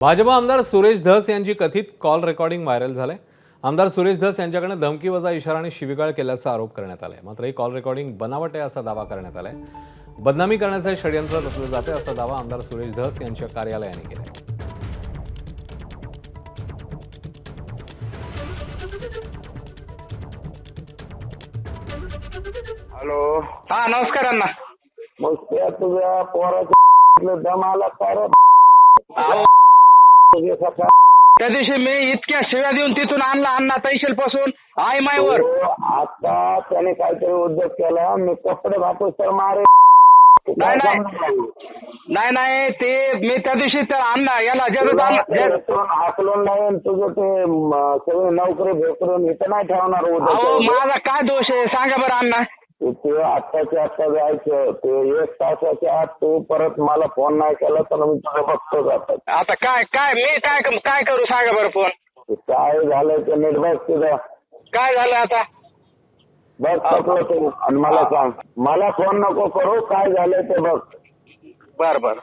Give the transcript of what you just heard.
भाजपा आमदार सुरेश धस यांची कथित कॉल रेकॉर्डिंग व्हायरल झाले। आमदार सुरेश धस यांच्याकडे धमकीवजा इशारा आणि शिवीगाळ केल्याचा आरोप करण्यात आलाय। मात्र ही कॉल रेकॉर्डिंग बनावट आहे असा दावा करण्यात आलाय। बदनामी करण्याचे षडयंत्र रचले जाते असा दावा आमदार सुरेश धस यांच्या कार्यालयाने केला। हॅलो, हा नमस्कार अण्णा। मग त्या तुझ्या पोराचा दम आला का रे? अहो, तुझे सखा त्या दिवशी मी इतक्या शिव्या देऊन तिथून आणला अण्णा तैशेल पासून आई मायवर। आता त्याने काहीतरी उद्योग केला, मी कपडे घातू तर मारे। नाही नाही ते मी त्या दिवशी त्या अण्णा याला हाकलून नाही तुझं ते सगळी नोकरी भेटून इथं नाही ठेवणार अहो उद्योग। माझा काय दोष आहे सांगा बरं अण्णा। ते आत्ताच्या आत्ता जायचं, ते 1 तासाच्या आत तू परत मला फोन नाही केला तर मी तुझं बघतो जातात। आता काय मी काय करू सांगा बरं फोन। काय झालंय ते नीट बघ तुझं काय झालं आता बघ टाकलं तू आणि मला सांग। मला फोन नको करू, काय झालंय ते बघ। बर बर